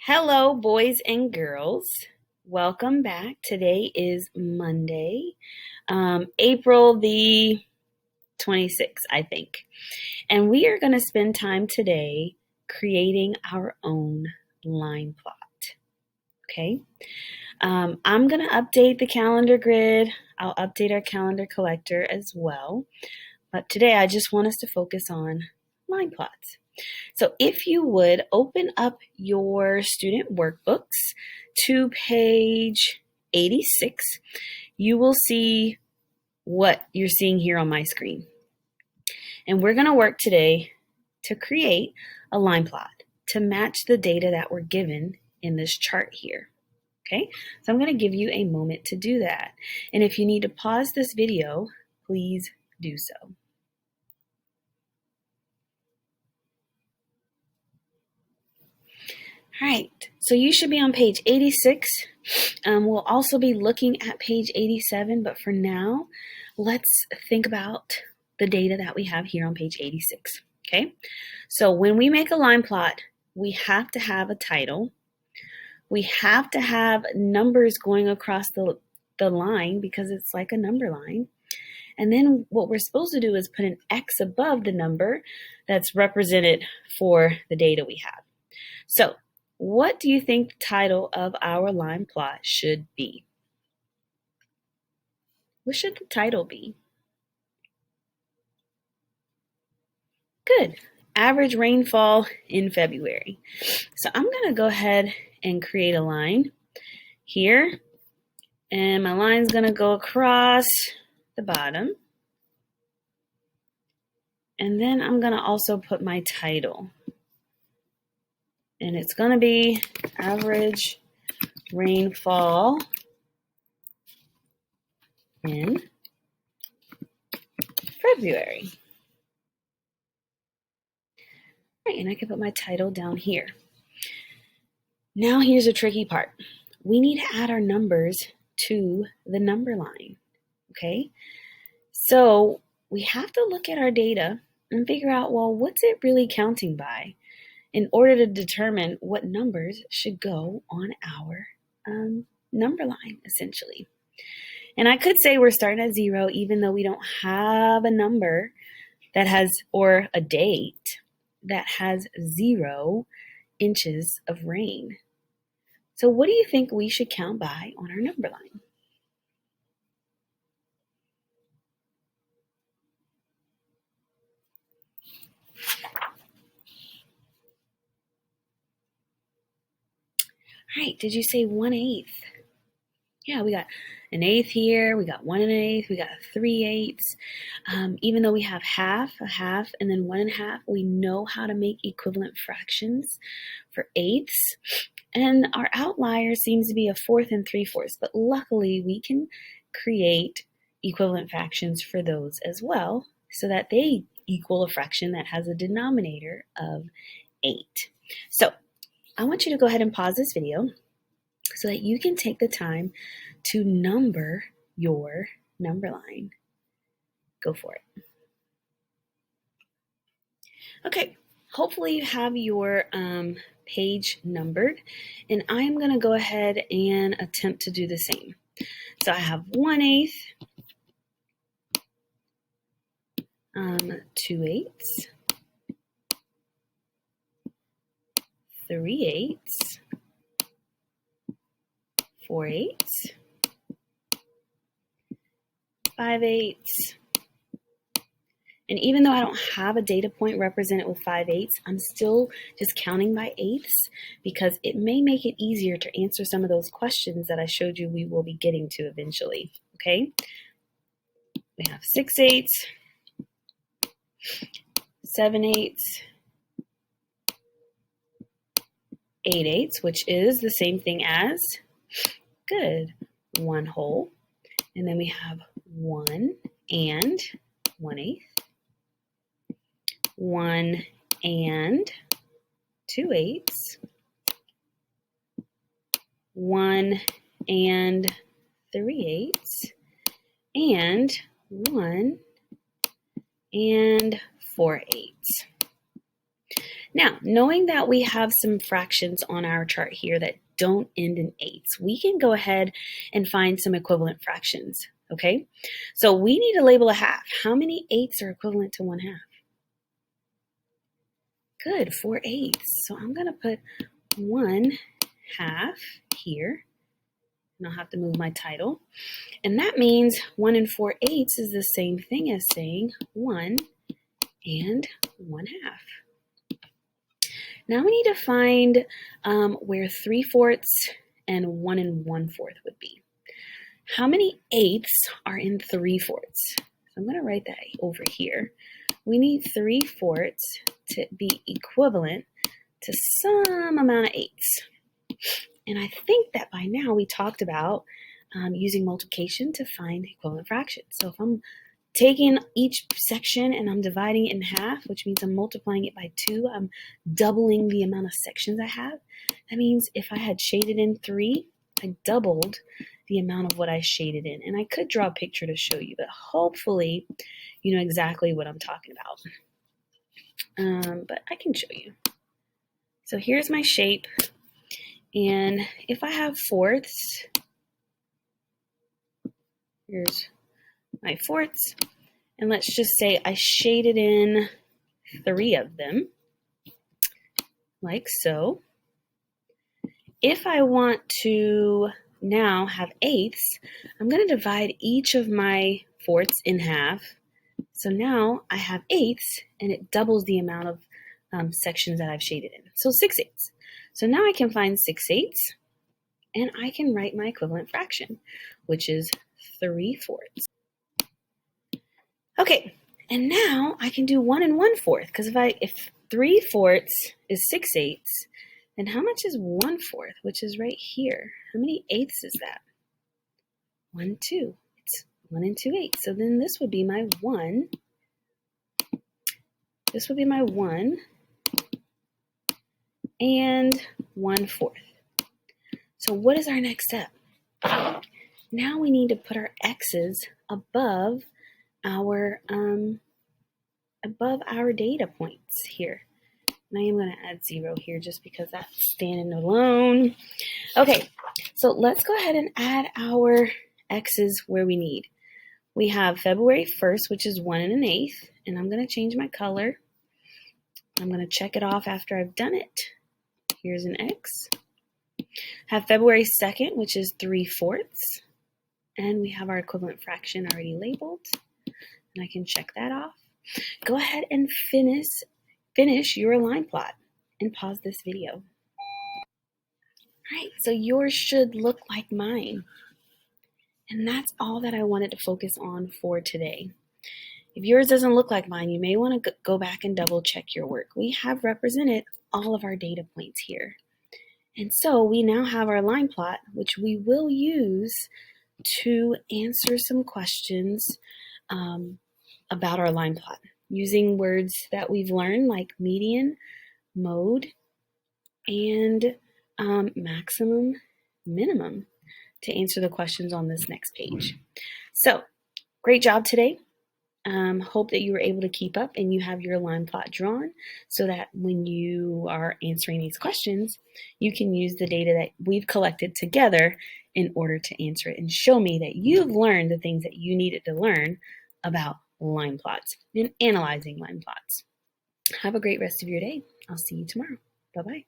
Hello, boys and girls. Welcome back. Today is Monday, April the 26th, I think. And we are going to spend time today creating our own line plot. Okay? I'm going to update the calendar grid. I'll update our calendar collector as well. But today I just want us to focus on line plots. So if you would open up your student workbooks to page 86, you will see what you're seeing here on my screen. And we're going to work today to create a line plot to match the data that we're given in this chart here. Okay, so I'm going to give you a moment to do that. And if you need to pause this video, please do so. All right, so you should be on page 86. We'll also be looking at page 87, but for now, let's think about the data that we have here on page 86, okay? So when we make a line plot, we have to have a title. We have to have numbers going across the line because it's like a number line. And then what we're supposed to do is put an X above the number that's represented for the data we have. So what do you think the title of our line plot should be? What should the title be? Good. Average rainfall in February. So I'm going to go ahead and create a line here. And my line's going to go across the bottom. And then I'm going to also put my title. And it's going to be average rainfall in February. All right, and I can put my title down here. Now here's a tricky part. We need to add our numbers to the number line, okay? So we have to look at our data and figure out, well, what's it really counting by in order to determine what numbers should go on our number line, essentially. And I could say we're starting at 0, even though we don't have a number that has, or a date that has 0 inches of rain. So what do you think we should count by on our number line? All right, did you say 1/8? Yeah, we got an eighth here, we got 1 1/8, we got 3/8. Even though we have half, a half, and then 1 1/2, we know how to make equivalent fractions for eighths. And our outlier seems to be a 1/4 and 3/4, but luckily we can create equivalent fractions for those as well so that they equal a fraction that has a denominator of 8. So I want you to go ahead and pause this video so that you can take the time to number your number line. Go for it. Okay, hopefully you have your page numbered, and I'm going to go ahead and attempt to do the same. So I have 1/8, 2/8, 3/8, 4/8, 5/8. And even though I don't have a data point represented with 5/8, I'm still just counting by eighths because it may make it easier to answer some of those questions that I showed you we will be getting to eventually, okay? We have 6/8, 7/8, 8/8, which is the same thing as, good, 1 whole. And then we have 1 and 1/8. 1 and 2/8, 1 and 3/8, and 1 and 4/8. Now, knowing that we have some fractions on our chart here that don't end in eighths, we can go ahead and find some equivalent fractions, okay? So we need to label a half. How many eighths are equivalent to 1/2? Good, 4/8. So I'm going to put 1/2 here, and I'll have to move my title. And that means 1 and 4/8 is the same thing as saying 1 and 1/2. Now we need to find where 3/4 and 1 and 1/4 would be. How many eighths are in 3/4? So I'm going to write that over here. We need 3/4 to be equivalent to some amount of eighths. And I think that by now we talked about using multiplication to find equivalent fractions. So if I'm taking each section and I'm dividing it in half, which means I'm multiplying it by 2, I'm doubling the amount of sections I have. That means if I had shaded in 3, I doubled the amount of what I shaded in. And I could draw a picture to show you, but hopefully you know exactly what I'm talking about. But I can show you. So here's my shape. And if I have fourths, here's my fourths. And let's just say I shaded in 3 of them, like so. If I want to now have eighths, I'm going to divide each of my fourths in half. So now I have eighths, and it doubles the amount of sections that I've shaded in. So 6/8. So now I can find 6/8, and I can write my equivalent fraction, which is 3/4. Okay, and now I can do 1 and 1/4, because if 3/4 is 6/8, then how much is 1/4, which is right here? How many eighths is that? 1, 2. It's 1 and 2/8. So then this would be my 1. This would be my 1 and 1/4. So what is our next step? Now we need to put our x's above our data points here. And I am going to add 0 here just because that's standing alone. Okay, so let's go ahead and add our x's where we need. We have February 1st, which is 1 1/8, and I'm going to change my color. I'm going to check it off after I've done it. Here's an X. Have February 2nd, which is 3/4, and we have our equivalent fraction already labeled, and I can check that off. Go ahead and finish your line plot and pause this video. All right, so yours should look like mine. And that's all that I wanted to focus on for today. If yours doesn't look like mine, you may want to go back and double check your work. We have represented all of our data points here. And so we now have our line plot, which we will use to answer some questions about our line plot, using words that we've learned like median, mode, and maximum, minimum to answer the questions on this next page. So, great job today. Hope that you were able to keep up and you have your line plot drawn so that when you are answering these questions, you can use the data that we've collected together in order to answer it and show me that you've learned the things that you needed to learn about line plots and analyzing line plots. Have a great rest of your day. I'll see you tomorrow. Bye-bye.